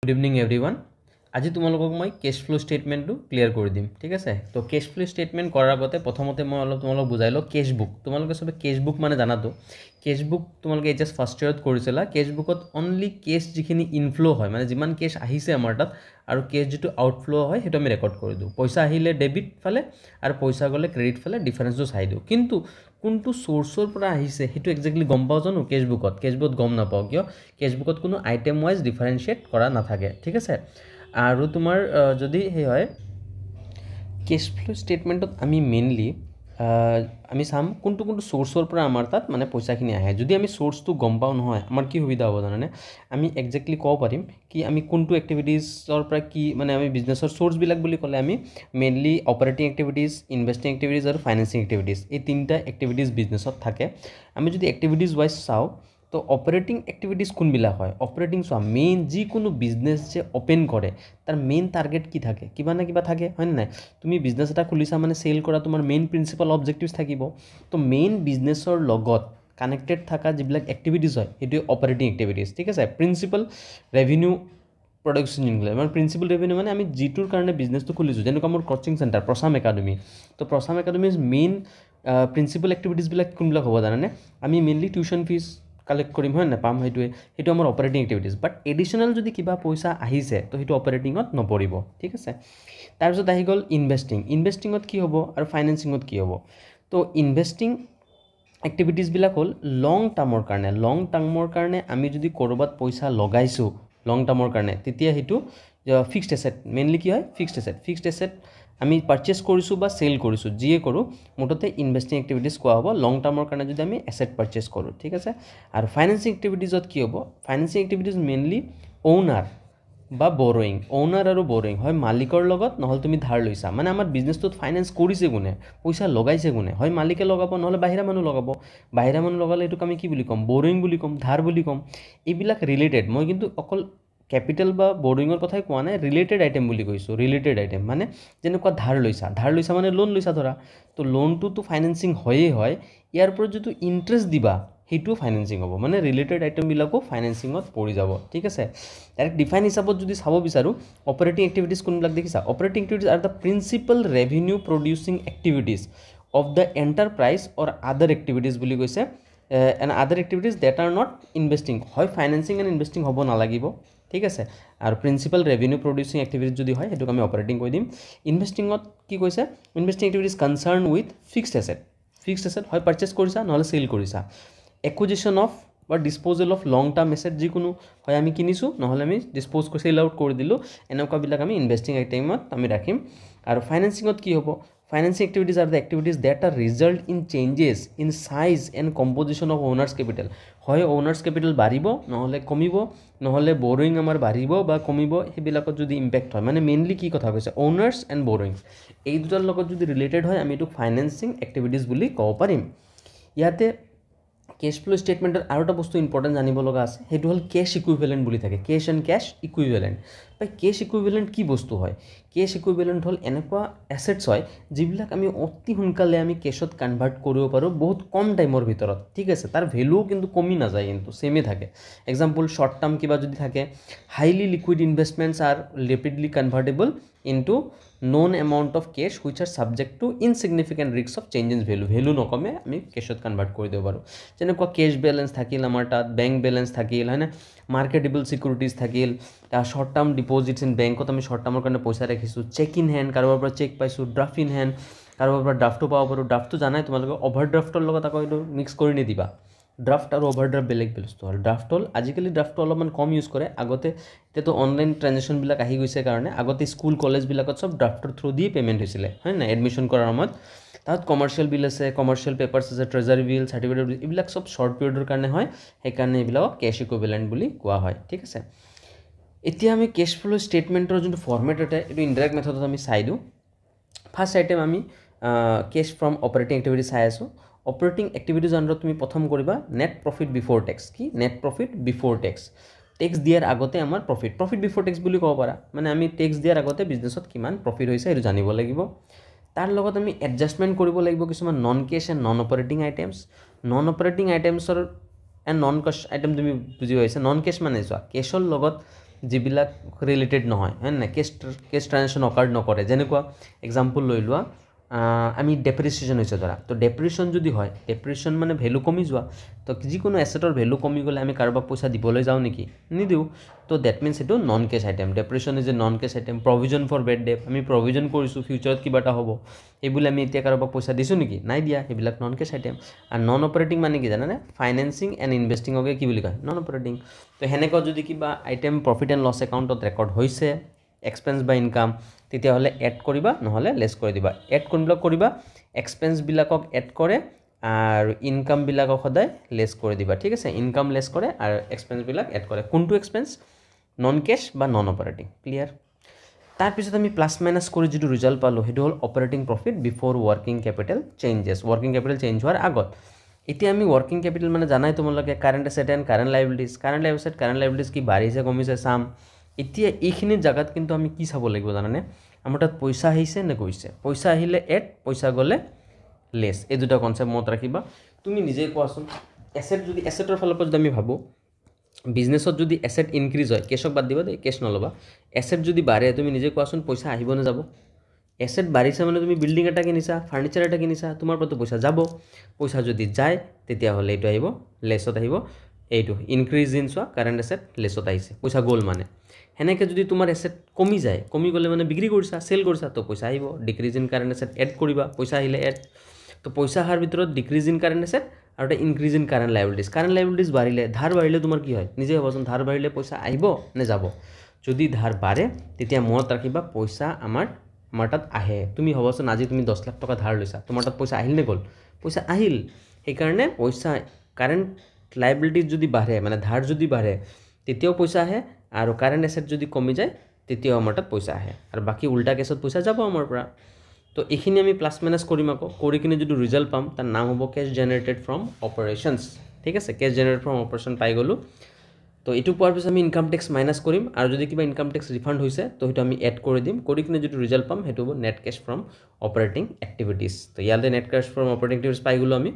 Good evening everyone. আজি তোমালোকক মই কেছ ফ্ল' ষ্টেটমেণ্টটো ক্লিয়াৰ কৰি দিম, ঠিক আছে। তো কেছ ফ্ল' ষ্টেটমেণ্ট কৰাৰ আগতে প্ৰথমতে মই তোমালোকক বুজাই লওঁ কেছ বুক। তোমালোকে চবে কেছ বুক মানে জানাতো, কেছ বুক তোমালোকে জাষ্ট ফাৰ্ষ্ট ইয়েৰত কৰিছিলা। কেছ বুকত অনলি কেছ যিখিনি ইনফ্ল' হয়, মানে যিমান কেছ আহিছে আমাৰ তাত আৰু কেছ যিটো আউটফ্ল' হয় সেইটো আমি ৰেকৰ্ড কৰি দিওঁ। পইচা আহিলে ডেবিট ফালে আৰু পইচা গ'লে ক্ৰেডিট ফালে ডিফাৰেঞ্চটো চাই দিওঁ। কিন্তু কোনটো চ'ৰ্চৰ পৰা আহিছে সেইটো একজেক্টলি গম পাওঁ জানো কেছ বুকত গম নাপাওঁ, কিয় কেছ বুকত কোনো আইটেম ৱাইজ ডিফাৰেঞ্চিয়েট কৰা নাথাকে, ঠিক আছে। আৰু তোমাৰ যদি সেই হয় কেছ ফ্ল' ষ্টেটমেণ্টত আমি মেইনলি আমি চাম কোনটো চ'ৰ্চৰ পৰা আমাৰ তাত মানে পইচাখিনি আহে। যদি আমি চ'ৰ্চটো গম পাওঁ নহয়, আমাৰ কি সুবিধা হ'ব জানানে, আমি একজেক্টলি ক'ব পাৰিম কি আমি কোনটো এক্টিভিটিজৰ পৰা কি মানে আমি বিজনেছৰ চ'ৰ্চবিলাক বুলি ক'লে আমি mainly operating activities, investing activities আৰু ফাইনেন্সিং এক্টিভিটিজ, এই তিনিটা এক্টিভিটিজ বিজনেছত থাকে। আমি যদি এক্টিভিটিজ ৱাইজ চাওঁ তো অপাৰেটিং এক্টিভিটিজ কোনবিলাক হয়। অপাৰেটিং চোৱা মেইন যিকোনো বিজনেছ যে অ'পেন কৰে তাৰ মেইন টাৰ্গেট কি থাকে, কিবা না কিবা থাকে, হয়নে নাই। তুমি বিজনেছ এটা খুলিছা মানে চেল কৰা তোমাৰ মেইন প্ৰিন্সিপাল অবজেক্টিভছ থাকিব। তো মেইন বিজনেছৰ লগত কানেক্টেড থকা যিবিলাক এক্টিভিটিজ হয় সেইটোৱে অপাৰেটিং এক্টিভিটিজ, ঠিক আছে। প্ৰিন্সিপাল ৰেভিনিউ প্ৰডাকশ্যন ইনক্লুড, মানে প্ৰিন্সিপাল ৰেভিনিউ মানে আমি যিটোৰ কাৰণে বিজনেছটো খুলিছোঁ, যেনেকুৱা মোৰ কোচিং চেণ্টাৰ প্ৰচাম একাডেমি। তো প্ৰচাম একাডেমিজ মেইন প্ৰিন্সিপাল এক্টিভিটিজবিলাক কোনবিলাক হ'ব জানানে, আমি মেইনলি টিউশ্যন ফিজ কালেক্ট কৰিম, হয় নাই, পাম, সেইটো আমাৰ অপাৰেটিং এক্টিভিটিজ। বাট এডিশ্যনেল যদি কিবা পইচা আহিছে তো সেইটো অপাৰেটিঙত নপৰিব, ঠিক আছে। তাৰপিছত আহি গ'ল ইনভেষ্টিঙত কি হ'ব আৰু ফাইনেন্সিঙত কি হ'ব। তো ইনভেষ্টিং এক্টিভিটিজবিলাক হ'ল লং টাৰ্মৰ কাৰণে আমি যদি ক'ৰবাত পইচা লগাইছোঁ লং টাৰ্মৰ কাৰণে, তেতিয়া সেইটো ফিক্সড এছেট, মেইনলি কি হয় ফিক্সড এছেট আমি পাৰ্চেছ কৰিছোঁ বা চেল কৰিছোঁ, যিয়ে কৰোঁ মুঠতে ইনভেষ্টিং এক্টিভিটিজ কোৱা হ'ব লং টাৰ্মৰ কাৰণে যদি আমি এছেট পাৰ্চেছ কৰোঁ, ঠিক আছে। আৰু ফাইনেন্সিং এক্টিভিটিজত কি হ'ব, ফাইনেন্সিং এক্টিভিটিজ মেইনলি অ'নাৰ বা বৰয়িং, অ'নাৰ আৰু বৰয়িং হয় মালিকৰ লগত, নহ'লে তুমি ধাৰ লৈছা, মানে আমাৰ বিজনেছটোত ফাইনেন্স কৰিছে কোনে, পইচা লগাইছে কোনে, হয় মালিকে লগাব নহ'লে বাহিৰা মানুহ লগাব। বাহিৰা মানুহ লগালে এইটোক আমি কি বুলি ক'ম, বৰয়িং বুলি ক'ম, ধাৰ বুলি ক'ম। এইবিলাক ৰিলেটেড, মই কিন্তু অকল কেপিটেল বা বৰয়িঙৰ কথাই কোৱা নাই, ৰিলেটেড আইটেম বুলি কৈছোঁ। ৰিলেটেড আইটেম মানে যেনেকুৱা ধাৰ লৈছা মানে লোন লৈছা ধৰা, তো লোনটোতো ফাইনেন্সিং হয়েই হয়, ইয়াৰ ওপৰত যিটো ইণ্টাৰেষ্ট দিবা সেইটোও ফাইনেন্সিং হ'ব, মানে ৰিলেটেড আইটেমবিলাকো ফাইনেন্সিঙত পৰি যাব, ঠিক আছে। ডাইৰেক্ট ডিফাইন হিচাপত যদি চাব বিচাৰোঁ অপাৰেটিং এক্টিভিটিজ কোনবিলাক দেখিছা, operating activities are the principal revenue producing activities of the enterprise or other activities বুলি কৈছে। And other activities that are not investing, হয় ফাইনেন্সিং এণ্ড ইনভেষ্টিং হ'ব নালাগিব, ঠিক আছে। আৰু প্ৰিন্সিপাল ৰেভিনিউ প্ৰডিউচিং এক্টিভিটিজ যদি হয় সেইটোক আমি অপাৰেটিং কৈ দিম। ইনভেষ্টিঙত কি কৈছে, investing activities concerned with fixed asset হয় পাৰ্চেছ কৰিছা নহ'লে চেল কৰিছা। একুইজিশ্যন অফ বা disposal of long term asset, যিকোনো হয় আমি কিনিছোঁ নহ'লে আমি ডিছপ'জ কৰি চেল আউট কৰি দিলোঁ, এনেকুৱাবিলাক আমি ইনভেষ্টিং আইটেমত আমি ৰাখিম। আৰু ফাইনেন্সিঙত কি হ'ব, financing activities are the activities that R result in changes in size and composition of honours capital, হয় অ'নাৰ্ছ কেপিটেল বাঢ়িব নহ'লে কমিব, নহ'লে বৰয়িং আমাৰ বাঢ়িব বা কমিব, সেইবিলাকত যদি ইম্পেক্ট হয়, মানে মেইনলি কি কথা কৈছে অ'নাৰ্ছ এণ্ড বৰয়িং, এই দুটাৰ লগত যদি ৰিলেটেড হয় আমি এইটোক ফাইনেন্সিং এক্টিভিটিজ বুলি ক'ব পাৰিম। ইয়াতে কেছ ফ্ল' ষ্টেটমেণ্টত আৰু এটা বস্তু ইম্পৰ্টেণ্ট জানিব লগা আছে, সেইটো হ'ল কেছ ইকুইভেলেণ্ট বুলি থাকে, কেছ এণ্ড কেছ ইকুইভেলেণ্ট। বা কেছ ইকুইভেলেণ্ট কি বস্তু হয়, কেছ ইকুইভেলেণ্ট হ'ল এনেকুৱা এছেটছ হয় যিবিলাক আমি অতি সোনকালে আমি কেছত কনভাৰ্ট কৰিব পাৰোঁ বহুত কম টাইমৰ ভিতৰত, ঠিক আছে। তাৰ ভেলুও কিন্তু কমি নাযায়, কিন্তু ছেমে থাকে। এক্সাম্পল শ্বৰ্ট টাৰ্ম কিবা যদি থাকে, highly liquid investments are rapidly convertible into known amount of cash which are subject to insignificant risk of change in value নকমে আমি কেছত কনভাৰ্ট কৰি দিব পাৰোঁ। যেনেকুৱা কেছ বেলেঞ্চ থাকিল আমাৰ তাত, বেংক বেলেঞ্চ থাকিল, হয়নে, মাৰ্কেটেবল ছিকিউৰিটিজ থাকিল, শ্বৰ্ট টাৰ্ম ডিপ'জিটছ ইন বেংকত আমি শ্বৰ্ট টাৰ্মৰ কাৰণে পইচা ৰাখিছোঁ, চেক ইন হেণ্ড, কাৰোবাৰ পৰা চেক পাইছোঁ, ড্ৰাফট ইন হেণ্ড, কাৰোবাৰ পৰা ড্ৰাফটো পাব পাৰোঁ। ড্ৰাফটো জানাই তোমালোকে, অভাৰ ড্ৰাফটৰ লগত আকৌ এইটো মিক্স কৰি নিদিবা, ড্ৰাফট আৰু অভাৰ ড্ৰাফট বেলেগ বস্তু হ'ল। ড্ৰাফট হ'ল আজিকালি ড্ৰাফটটো অলপমান কম ইউজ কৰে, আগতে এতিয়াতো অনলাইন ট্ৰানজেকশ্যনবিলাক আহি গৈছে কাৰণে আগতে স্কুল কলেজবিলাকত চব ড্ৰাফটৰ থ্ৰু দিয়ে পে'মেণ্ট হৈছিলে, হয় নাই, এডমিশ্যন কৰাৰ সময়ত। তাত কমাৰ্চিয়েল বিল আছে, কমাৰ্চিয়েল পেপাৰ্ছ আছে, ট্ৰেজাৰী বিল, চাৰ্টিফিকেট বিল, এইবিলাক চব শ্বৰ্ট পিৰিয়ডৰ কাৰণে হয়, সেইকাৰণে এইবিলাকক কেছ ইকুইভেলেণ্ট বুলি কোৱা হয়, ঠিক আছে। এতিয়া আমি কেছ ফ্ল' ষ্টেটমেণ্টৰ যোনটো ফৰ্মেট এটা এইটো ইনডাইৰেক্ট মেথডত আমি চাই দিওঁ। ফাৰ্ষ্ট আইটেম আমি কেছ ফ্ৰম অপাৰেটিং এক্টিভিটি চাই আছোঁ। অপাৰেটিং এক্টিভিটিজ আণ্ডাৰত তুমি প্ৰথম কৰিবা নেট প্ৰফিট বিফ'ৰ টেক্স, কি net profit before tax, tax দিয়াৰ আগতে আমাৰ প্ৰফিট বিফ'ৰ টেক্স বুলি ক'ব পাৰা, মানে আমি টেক্স দিয়াৰ আগতে বিজনেছত কিমান প্ৰফিট হৈছে সেইটো জানিব লাগিব। তাৰ লগত আমি এডজাষ্টমেণ্ট কৰিব লাগিব কিছুমান non cash and non operating items. Non operating আইটেমছৰ এণ্ড নন কেছ আইটেম তুমি বুজি পাইছা, নন কেছ মানে চোৱা কেছৰ লগত যিবিলাক ৰিলেটেড নহয় হয় নাই কেছ ট্ৰানজেকশ্যন অকাৰ্ড নকৰে যেনেকুৱা এক্সাম্পল লৈ লোৱা আমি ডেপ্ৰিচিয়েশ্যন হৈছে ধৰা তো ডেপ্ৰিচিয়েশ্যন যদি হয় ডেপ্ৰিচিয়েশ্যন মানে ভেলু কমি যোৱা তো যিকোনো এছেটৰ ভেলু কমি গ'লে আমি কাৰোবাক পইচা দিবলৈ যাওঁ নেকি নিদিওঁ তো ডেট মিনছ এইটো non cash item depreciation is a non cash item provision for bad debt আমি প্ৰভিজন কৰিছোঁ ফিউচাৰত কিবা এটা হ'ব এইবুলি আমি এতিয়া কাৰোবাক পইচা দিছোঁ নেকি নাই দিয়া সেইবিলাক নন কেছ আইটেম আৰু নন অপাৰেটিং মানে কি জানানে ফাইনেন্সিং এণ্ড ইনভেষ্টিঙকে কি বুলি কয় নন অপাৰেটিং তো সেনেকুৱা যদি কিবা আইটেম প্ৰফিট এণ্ড লছ একাউণ্টত ৰেকৰ্ড হৈছে এক্সপেন্স বা ইনকাম তেতিয়াহ'লে এড কৰিবা নহ'লে লেছ কৰি দিবা এড কোনবিলাক কৰিবা এক্সপেন্সবিলাকক এড কৰে আৰু ইনকামবিলাকক সদায় লেছ কৰি দিবা ঠিক আছে ইনকাম লেছ কৰে আৰু এক্সপেন্সবিলাক এড কৰে কোনটো এক্সপেন্স নন কেছ বা নন অপাৰেটিং ক্লিয়াৰ তাৰপিছত আমি প্লাছ মাইনাছ কৰি যিটো ৰিজাল্ট পালোঁ সেইটো হ'ল operating profit before working capital changes working capital change হোৱাৰ আগত এতিয়া আমি ৱৰ্কিং কেপিটেল মানে জানাই তোমালোকে কাৰেণ্ট এছেট এণ্ড কাৰেণ্ট লাইবিলিটিজ কি বাঢ়িছে কমিছে চাম এতিয়া এইখিনি জায়গাত কিন্তু আমি কি চাব লাগিব জানানে আমাৰ তাত পইচা আহিছে নে গৈছে পইচা আহিলে এড পইচা গ'লে লেছ এই দুটা কনচেপ্ট মনত ৰাখিবা তুমি নিজে কোৱাচোন এছেটৰ ফালৰ পৰা যদি আমি ভাবোঁ বিজনেছত যদি এছেট ইনক্ৰিজ হয় কেছক বাদ দিবা দেই কেছ নল'বা এছেট যদি বাঢ়ে তুমি নিজে কোৱাচোন পইচা আহিব নে যাব এছেট বাঢ়িছে মানে তুমি বিল্ডিং এটা কিনিছা ফাৰ্নিচাৰ এটা কিনিছা তোমাৰ পৰাতো পইচা যাব পইচা যদি যায় তেতিয়াহ'লে এইটো আহিব লেছত আহিব এইটো ইনক্ৰিজ ইন চোৱা কাৰেণ্ট এছেট লেছত আহিছে পইচা গ'ল মানে সেনেকৈ যদি তোমাৰ এছেট কমি যায় কমি গ'লে মানে বিক্ৰী কৰিছা চেল কৰিছা তো পইচা আহিব decrease in current asset add কৰিবা পইচা আহিলে এড তো পইচা অহাৰ ভিতৰত ডিক্ৰিজ ইন কাৰেণ্ট এছেট আৰু এটা ইনক্ৰিজ ইন কাৰেণ্ট লাইবিলিটিজ বাঢ়িলে ধাৰ বাঢ়িলে তোমাৰ কি হয় নিজে ভাবাচোন ধাৰ বাঢ়িলে পইচা আহিব নে যাব যদি ধাৰ বাঢ়ে তেতিয়া মনত ৰাখিবা পইচা আমাৰ তাত আহে তুমি ভাবাচোন আজি তুমি 10 লাখ টকা ধাৰ লৈছা তোমাৰ তাত পইচা আহিল নে গ'ল পইচা আহিল সেইকাৰণে পইচা কাৰেণ্ট লাইবিলিটিজ যদি বাঢ়ে মানে ধাৰ যদি বাঢ়ে তেতিয়াও পইচা আহে আৰু কাৰেণ্ট এছেট যদি কমি যায় তেতিয়াও আমাৰ তাত পইচা আহে আৰু বাকী উল্টা কেছত পইচা যাব আমাৰ পৰা তো এইখিনি আমি প্লাছ মাইনাছ কৰিম আকৌ কৰি কিনে যদি ৰিজাল্ট পাম তাৰ নাম হ'ব কেছ জেনেৰেটেড ফ্ৰম অপাৰেশ্যনছ ঠিক আছে কেছ জেনেৰেটেড ফ্ৰম অপাৰেশ্যন পাই গ'লোঁ তো এইটো পোৱাৰ পিছত আমি ইনকাম টেক্স মাইনাছ কৰিম আৰু যদি কিবা ইনকাম টেক্স ৰিফাণ্ড হৈছে তো সেইটো আমি এড কৰি দিম কৰি কিনে যিটো ৰিজাল্ট পাম সেইটো হ'ব net cash from operating activities তো ইয়াতে net cash from operating activities পাই গ'লোঁ আমি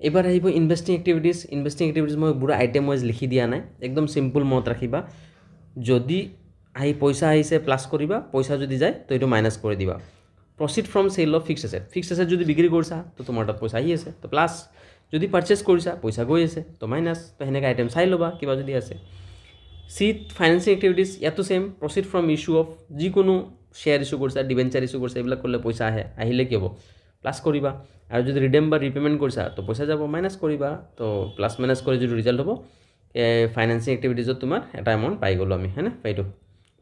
এবাৰ আহিব ইনভেষ্টিং এক্টিভিটিজ মই পুৰা আইটেম ৱাইজ লিখি দিয়া নাই একদম চিম্পল মনত ৰাখিবা যদি পইচা আহিছে প্লাছ কৰিবা পইচা যদি যায় তো এইটো মাইনাছ কৰি দিবা proceed from sale of fixed asset যদি বিক্ৰী কৰিছা তো তোমাৰ তাত পইচা আহি আছে তো প্লাছ যদি পাৰ্চেছ কৰিছা পইচা গৈ আছে তো মাইনাছ তো সেনেকৈ আইটেম চাই ল'বা কিবা যদি আছে চিট ফাইনেন্সিং এক্টিভিটিজ ইয়াতো চেম প্ৰচিড ফ্ৰম ইছ্যু অফ যিকোনো শ্বেয়াৰ ইছ্যু কৰিছা ডিবেঞ্চাৰ ইছ্যু কৰিছা এইবিলাক কৰিলে পইচা আহে আহিলে কি হ'ব প্লাছ কৰিবা আৰু যদি ৰিডেম বা ৰিপেমেণ্ট কৰিছা তো পইচা যাব মাইনাছ কৰিবা তো প্লাছ মাইনাছ কৰি যিটো ৰিজাল্ট হ'ব ফাইনেন্সিং এক্টিভিটিজত তোমাৰ এটা এমাউণ্ট পাই গ'লোঁ আমি হয়নে এইটো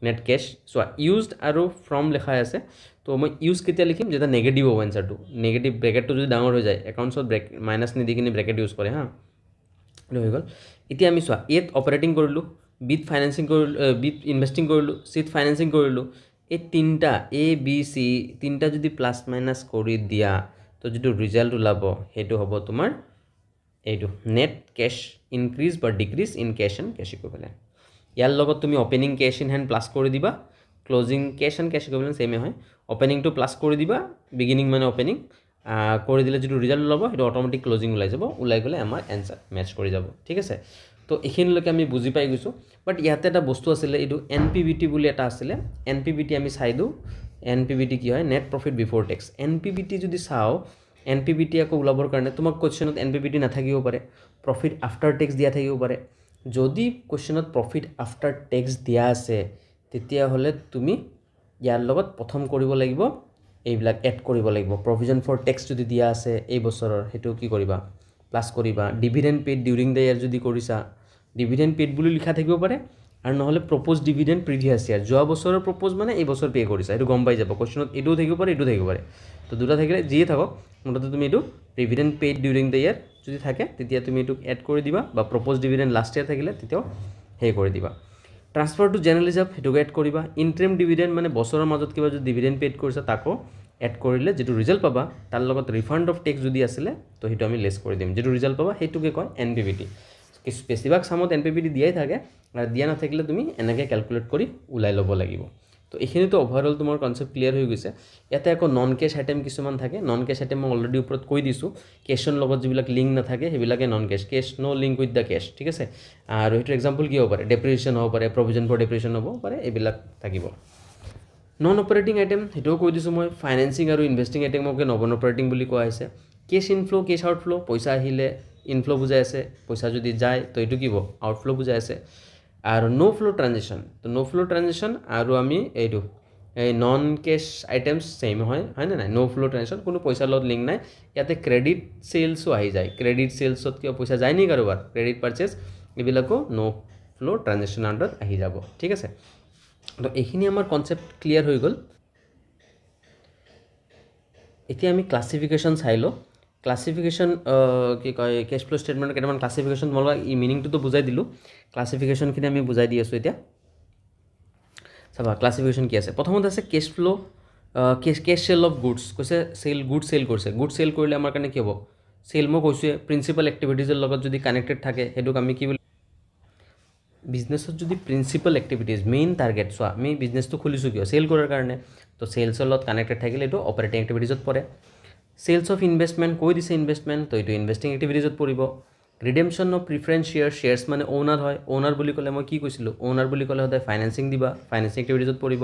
নেট কেছ চোৱা ইউজড আৰু ফ্ৰম লেখাই আছে তো মই ইউজ কেতিয়া লিখিম যেতিয়া নেগেটিভ হ'ব এনচাৰটো নেগেটিভ ব্ৰেকেটটো যদি ডাঙৰ হৈ যায় একাউণ্টছত মাইনাছ নিদি কিনে ব্ৰেকেট ইউজ কৰে হা এইটো হৈ গ'ল এতিয়া আমি চোৱা এত অপাৰেটিং কৰিলোঁ বিত ফাইনেন্সিং কৰিলোঁ বিত ইনভেষ্টিং কৰিলোঁ চিত ফাইনেন্সিং কৰিলোঁ এই তিনিটা এ বি চি তিনিটা যদি প্লাছ মাইনাছ কৰি দিয়া তো যিটো ৰিজাল্ট ওলাব সেইটো হ'ব তোমাৰ এইটো নেট কেছ ইনক্ৰিজ বা decrease in cash and cash equivalent ইয়াৰ লগত তুমি opening cash in hand plus কৰি দিবা closing cash and cash equivalent same হয় অপেনিংটো প্লাছ কৰি দিবা বিগিনিং মানে অপেনিং কৰি দিলে যিটো ৰিজাল্ট ওলাব সেইটো অট'মেটিক ক্লোজিং ওলাই যাব ওলাই গ'লে আমাৰ এনচাৰ মেটচ কৰি যাব ঠিক আছে তো এইখিনিলৈকে আমি বুজি পাই গৈছোঁ বাট ইয়াতে এটা বস্তু আছিলে এইটো NPBT বুলি এটা আছিলে NPBT আমি চাই দিওঁ NPBT কি হয় net profit before tax NPBT যদি চাওঁ NPBT আকৌ ওলাবৰ কাৰণে তোমাক কুৱেশ্যনত NPBT নাথাকিব পাৰে প্ৰফিট আফটাৰ টেক্স দিয়া থাকিব পাৰে যদি কুৱেশ্যনত প্ৰফিট আফটাৰ টেক্স দিয়া আছে তেতিয়াহ'লে তুমি ইয়াৰ লগত প্ৰথম কৰিব লাগিব এইবিলাক এড কৰিব লাগিব প্ৰভিজন ফৰ টেক্স যদি দিয়া আছে এই বছৰৰ সেইটো কি কৰিবা প্লাছ কৰিবা dividend paid during the year যদি কৰিছা ডিভিডেণ্ড পেইড বুলি লিখা থাকিব পাৰে আৰু নহ'লে প্ৰপ'জ ডিভিডেণ্ড প্ৰিভিয়াছ ইয়াৰ যোৱা বছৰৰ প্ৰপ'জ মানে এই বছৰ পে' কৰিছা এইটো গম পাই যাব কুৱেশ্যনত এইটোও থাকিব পাৰে এইটো থাকিব পাৰে তো দুটা থাকিলে যিয়ে থাকক মুঠতে তুমি এইটো dividend paid during the year যদি থাকে তেতিয়া তুমি এইটোক এড কৰি দিবা বা প্ৰপ'জ ডিভিডেণ্ড লাষ্ট ইয়াৰ থাকিলে তেতিয়াও সেই কৰি দিবা ট্ৰান্সফাৰ টু জেনেৰেল ৰিজাৰ্ভ সেইটোকে এড কৰিবা ইণ্টাৰিম ডিভিডেণ্ড মানে বছৰৰ মাজত কিবা যদি ডিভিডেণ্ড পেইড কৰিছা তাকো এড কৰিলে যিটো ৰিজাল্ট পাবা তাৰ লগত ৰিফাণ্ড অফ টেক্স যদি আছিলে তো সেইটো আমি লেছ কৰি দিম যিটো ৰিজাল্ট পাবা সেইটোকে কয় NPBT বেছিভাগ চামত NPBT দিয়াই থাকে আৰু দিয়া নাথাকিলে তুমি এনেকৈ কেলকুলেট কৰি ওলাই ল'ব লাগিব তো এইখিনিতো ওভাৰঅল তোমাৰ কনচেপ্ট ক্লিয়াৰ হৈ গৈছে ইয়াতে আকৌ নন কেছ আইটেম কিছুমান থাকে নন কেছ আইটেম মই অলৰেডি ওপৰত কৈ দিছোঁ কেছৰ লগত যিবিলাক লিংক নাথাকে সেইবিলাকে non cash cash no link with the cash ঠিক আছে আৰু সেইটো এক্সাম্পল কি হ'ব পাৰে ডেপ্ৰিচিয়েশ্যন হ'ব পাৰে প্ৰভিজন ফৰ ডেপ্ৰিচিয়েশ্যন হ'ব পাৰে এইবিলাক থাকিব নন অপাৰেটিং আইটেম সেইটোও কৈ দিছোঁ মই ফাইনেন্সিং আৰু ইনভেষ্টিং আইটেমকে নন অপাৰেটিং বুলি কোৱা হৈছে কেছ ইনফ্ল' কেছ আউটফ্ল' পইচা আহিলে ইনফ্ল' বুজাই আছে পইচা যদি যায় তো এইটো কি হ'ব আউটফ্ল' বুজাই আছে আৰু নো ফ্ল' ট্ৰানজেকশ্যন তো নো ফ্ল' ট্ৰানজেকশ্যন আৰু আমি এইটো এই নন কেছ আইটেমছ ছেইম হয়নে নাই নো ফ্ল' ট্ৰানজেকশ্যন কোনো পইচাৰ লগত লিংক নাই ইয়াতে ক্ৰেডিট চেলছো আহি যায় ক্ৰেডিট চেলছত কিয় পইচা যায় নি কাৰোবাৰ ক্ৰেডিট পাৰ্চেছ এইবিলাকো নো ফ্ল' ট্ৰানজেকশ্যন আণ্ডাৰত আহি যাব ঠিক আছে তো এইখিনি আমাৰ কনচেপ্ট ক্লিয়াৰ হৈ গ'ল এতিয়া আমি ক্লাছিফিকেশ্যন চাই লওঁ ক্লাছিফিকেশ্যন কি কয় কেছ ফ্ল' ষ্টেটমেণ্টৰ কেইটামান ক্লাছিফিকেশ্যন তোমালোকক ই মিনিংটোতো বুজাই দিলোঁ ক্লাছিফিকেশ্যনখিনি আমি বুজাই দি আছোঁ এতিয়া চাবা ক্লাছিফিকেশ্যন কি আছে প্ৰথমতে আছে কেছ ফ্ল' কেছ চেল অফ গুডছ কৈছে গুড চেল কৰিছে গুড চেল কৰিলে আমাৰ কাৰণে কি হ'ব চেল মই কৈছোঁৱে প্ৰিন্সিপাল এক্টিভিটিজৰ লগত যদি কানেক্টেড থাকে সেইটোক আমি কি বুলি বিজনেছত যদি প্ৰিন্সিপাল এক্টিভিটিজ মেইন টাৰ্গেট চোৱা আমি বিজনেছটো খুলিছোঁ কিয় চেল কৰাৰ কাৰণে তো চেলছৰ লগত কানেক্টেড থাকিলে এইটো অপাৰেটিং এক্টিভিটিজত পৰে চেলছ অফ ইনভেষ্টমেণ্ট কৈ দিছে ইনভেষ্টমেণ্ট তো এইটো ইনভেষ্টিং এক্টিভিটিজত পৰিব ৰিডেমশ্যন অফ প্ৰিফাৰেঞ্চ শ্বেয়াৰ্ছ মানে অ'নাৰ হয় অ'নাৰ বুলি ক'লে মই কি কৈছিলোঁ অ'নাৰ বুলি ক'লে সদায় ফাইনেন্সিং দিবা ফাইনেন্সিং এক্টিভিটিজত পৰিব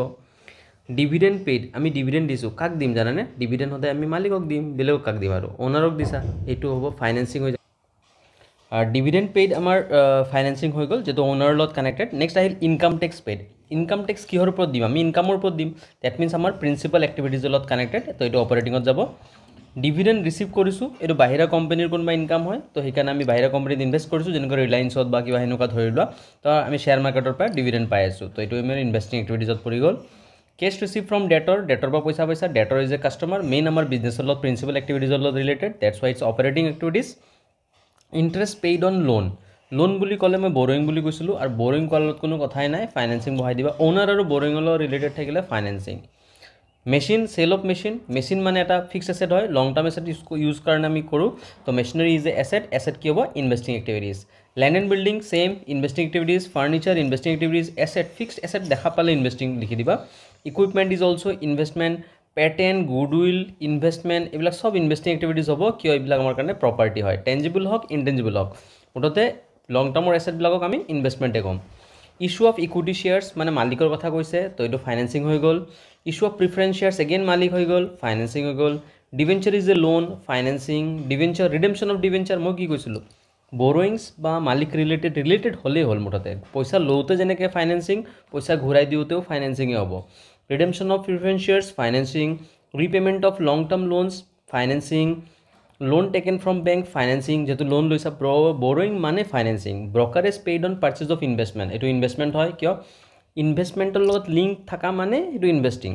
ডিভিডেণ্ড পেইড আমি ডিভিডেণ্ড দিছোঁ কাক দিম জানানে ডিভিডেণ্ড সদায় আমি মালিকক দিম বেলেগক কাক দিম আৰু অ'নাৰক দিছা এইটো হ'ব ফাইনেন্সিং হৈ আৰু ডিভিডেণ্ড পেইড আমাৰ ফাইনেন্সিং হৈ গ'ল যিটো অ'নাৰৰ লগত কানেক্টেড নেক্সট আহিল income tax paid income tax কিহৰ ওপৰত দিম আমি ইনকামৰ ওপৰত দিম ডেট মিনছ আমাৰ প্ৰিন্সিপাল এক্টিভিটিজৰ লগত কানেক্টেড তো এইটো অপাৰেটিঙত যাব ডিভিডেণ্ড ৰিচিভ কৰিছোঁ এইটো বাহিৰা কোম্পানীৰ কোনোবা ইনকাম হয় তো সেইকাৰণে আমি বাহিৰা কোম্পানীত ইনভেষ্ট কৰিছোঁ যেনেকৈ ৰিলায়েন্সত বা কিবা সেনেকুৱা ধৰি লোৱা তো আমি শ্বেয়াৰ মাৰ্কেটৰ পৰা ডিভিডেণ্ড পাই আছোঁ তো এইটো আমাৰ ইনভেষ্টিং এক্টিভিটিজত পৰি গ'ল কেছ ৰিচিভ ফ্ৰম ডেটৰ পৰা পইচা ডেটৰ ইজ এ কাষ্টমাৰ মেইন আমাৰ বিজনেছৰ লগত প্ৰিন্সিপাল এক্টিভিটিজৰ লগত related that's why it's operating activities interest paid on loan বুলি ক'লে মই বৰয়িং বুলি কৈছিলোঁ আৰু বৰয়িং কৰাৰ লগত কোনো কথাই নাই ফাইনেন্সিং বহাই দিবা অ'নাৰ আৰু বৰয়িঙৰ লগত ৰিলেটেড থাকিলে financing machine sale of machine মানে এটা ফিক্স এছেট হয় লং টাৰ্ম এছেট ইউজ কাৰণে আমি কৰোঁ তো মেচিনাৰী ইজ এ এছেট কি হ'ব investing activities land and building same investing activities furniture investing activities fixed asset দেখা পালে ইনভেষ্টিং লিখি দিবা equipment is also' investment patent goodwill investment এইবিলাক সব ইনভেষ্টিং এক্টিভিটিজ হ'ব কিয় এইবিলাক আমাৰ কাৰণে প্ৰপাৰ্টি হয় টেঞ্জিবল হওক ইনটেঞ্জিবল হওক মুঠতে লং টাৰ্মৰ এছেটবিলাকক আমি ইনভেষ্টমেণ্টে ক'ম ইছ্যু অফ ইকুইটি শ্বেয়াৰ্ছ মানে মালিকৰ কথা কৈছে তো এইটো ফাইনেন্সিং হৈ গ'ল issue of preference shares again মালিক হৈ গ'ল ফাইনেন্সিং হৈ গ'ল debenture is a loan financing debenture redemption of debenture মই কি কৈছিলোঁ বৰয়িংছ বা মালিক ৰিলেটেড হ'লেই হ'ল মুঠতে পইচা লওঁতে যেনেকৈ ফাইনেন্সিং পইচা ঘূৰাই দিওঁতেও ফাইনেন্সিঙে হ'ব redemption of preference shares financing repayment of long term loans financing loan taken from bank financing যিহেতু লোন লৈছা বৰয়িং মানে financing brokerage paid on purchase of investment এইটো ইনভেষ্টমেণ্ট হয় কিয় ইনভেষ্টমেণ্টৰ লগত লিংক থকা মানে এইটো investing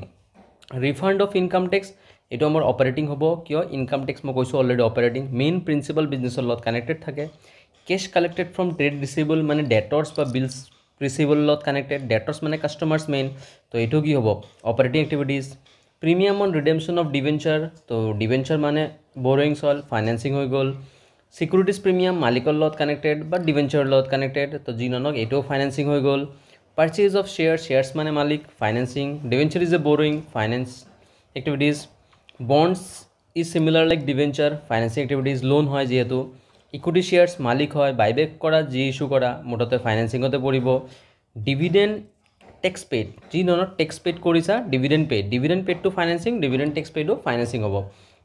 refund of income tax এইটো আমাৰ অপাৰেটিং হ'ব কিয় ইনকাম টেক্স মই কৈছোঁ অলৰেডি অপাৰেটিং মেইন প্ৰিন্সিপাল বিজনেছৰ লগত কানেক্টেড থাকে cash collected from trade receivable মানে ডেটৰ্ছ বা বিলছ ৰিচিভেবল লগত কানেক্টেড ডেটৰ্ছ মানে কাষ্টমাৰ্ছ মেইন তো এইটো কি হ'ব operating activities premium on redemption of debenture তো ডিভেঞ্চাৰ মানে বৰয়িংছ হ'ল ফাইনেন্সিং হৈ গ'ল ছিকিউৰিটিজ প্ৰিমিয়াম মালিকৰ লগত কানেক্টেড বা ডিভেঞ্চাৰৰ লগত কানেক্টেড তো যি ননক এইটোও ফাইনেন্সিং হৈ গ'ল পাৰ্চেজ অফ শ্বেয়াৰ্ছ মানে মালিক financing debenture is a borrowing finance activities bonds is similar like debenture financing activities loan হয় যিহেতু ইকুইটি শ্বেয়াৰ্ছ মালিক হয় বাইবেক কৰা যি ইছ্যু কৰা মুঠতে ফাইনেন্সিঙতে পৰিব ডিভিডেণ্ড টেক্স পেইড যি ধৰণৰ টেক্স পেইড কৰিছা ডিভিডেণ্ড পেইডটো ফাইনেন্সিং ডিভিডেণ্ড টেক্স পেইডো ফাইনেন্সিং হ'ব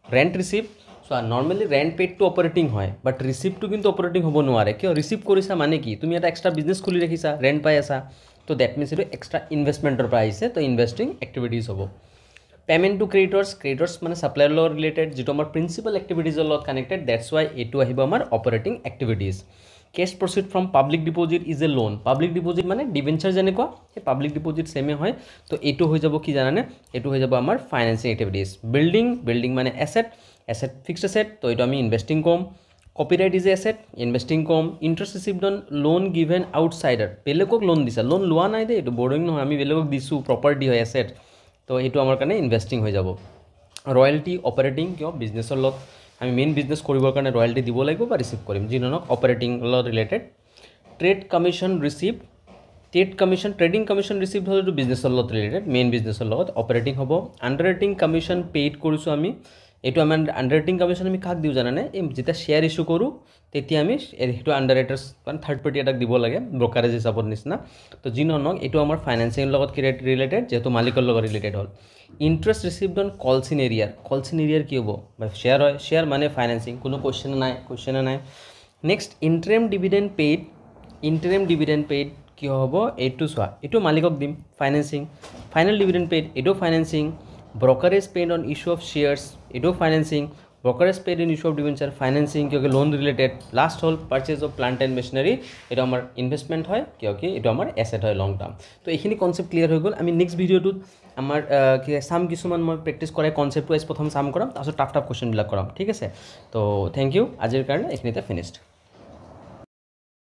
ৰেণ্ট ৰিচিভ চোৱা নৰ্মেলি ৰেণ্ট পেইডটো অপাৰেটিং হয় বাট ৰিচিভটো কিন্তু অপাৰেটিং হ'ব নোৱাৰে কিয় ৰিচিভ কৰিছা মানে কি তুমি এটা এক্সট্ৰা বিজনেছ খুলি ৰাখিছা ৰেণ্ট পাই আছা তো ডেট মিনছ এইটো এক্সট্ৰা ইনভেষ্টমেণ্টৰ পৰা আহিছে তো ইনভেষ্টিং এক্টিভিটিজ হ'ব পে'মেণ্ট টু ক্ৰেডিটৰ্ছ মানে ছাপ্লাইৰ লগত ৰিলেটেড যিটো আমাৰ প্ৰিন্সিপাল এক্টিভিটিজৰ লগত কানেক্টেড ডেটছ ৱাই এইটো আহিব আমাৰ operating activities cash proceed from public deposit is a loan public deposit মানে ডিভেঞ্চাৰ যেনেকুৱা সেই পাব্লিক ডিপ'জিট ছেমে হয় তো এইটো হৈ যাব কি জানানে এইটো হৈ যাব আমাৰ ফাইনেন্সিং এক্টিভিটিজ বিল্ডিং মানে এছেট ফিক্সড এছেট তো এইটো আমি ইনভেষ্টিং ক'ম copyright is a asset investing ক'ম interest received on loan given outsider বেলেগক লোন দিছা লোন লোৱা নাই দেই এইটো বৰয়িং নহয় আমি বেলেগক দিছোঁ প্ৰপাৰ্টি হয় এছেট তো এইটো আমাৰ কাৰণে ইনভেষ্টিং হৈ যাব ৰয়েলটি অপাৰেটিং কিয় বিজনেছৰ লগত আমি মেইন বিজনেছ কৰিবৰ কাৰণে ৰয়েলটি দিব লাগিব বা ৰিচিভ কৰিম যি ধৰণক অপাৰেটিং লগত related trade commission receive trade commission trading commission receive হ'লে এইটো বিজনেছৰ লগত ৰিলেটেড মেইন বিজনেছৰ লগত অপাৰেটিং হ'ব আণ্ডাৰৰাইটিং কমিশ্যন পেইড কৰিছোঁ আমি এইটো আমাৰ আণ্ডাৰৰাইটিং কমিশ্যন আমি কাক দিওঁ জানানে এই যেতিয়া শ্বেয়াৰ ইছ্যু কৰোঁ তেতিয়া আমি সেইটো আণ্ডাৰৰাইটাৰ্ছ মানে থাৰ্ড পাৰ্টি এটাক দিব লাগে ব্ৰকাৰেজ হিচাপত নিচিনা তো যি নহওক এইটো আমাৰ ফাইনেন্সিংৰ লগত ৰিলেটেড যিহেতু মালিকৰ লগত ৰিলেটেড হ'ল interest received on calls in এৰিয়াৰ কি হ'ব বা শ্বেয়াৰ হয় শ্বেয়াৰ মানে ফাইনেন্সিং কোনো কুৱেশ্যনে নাই নেক্সট ইণ্টাৰিম ডিভিডেণ্ড পেইড কি হ'ব এইটো চোৱা এইটো মালিকক দিম ফাইনেন্সিং ফাইনেল ডিভিডেণ্ড পেইড এইটো financing brokerage paid on issue of shares এইটো financing brokerage paid in issue of debenture financing কিয় লোন ৰিলেটেড লাষ্ট হ'ল purchase of plant and machinery এইটো আমাৰ ইনভেষ্টমেণ্ট হয় কিয় এইটো আমাৰ এছেট হয় লং টাৰ্ম তো এইখিনি কনচেপ্ট ক্লিয়াৰ হৈ গ'ল আমি নেক্সট ভিডিঅ'টোত আমাৰ চাম কিছুমান মই প্ৰেক্টিছ কৰাই কনচেপ্ট ৱাইজ প্ৰথম চাম কৰাম তাৰপিছত টাফ কুৱেশ্যনবিলাক কৰাম ঠিক আছে তো থেংক ইউ আজিৰ কাৰণে এইখিনিতে ফিনিছড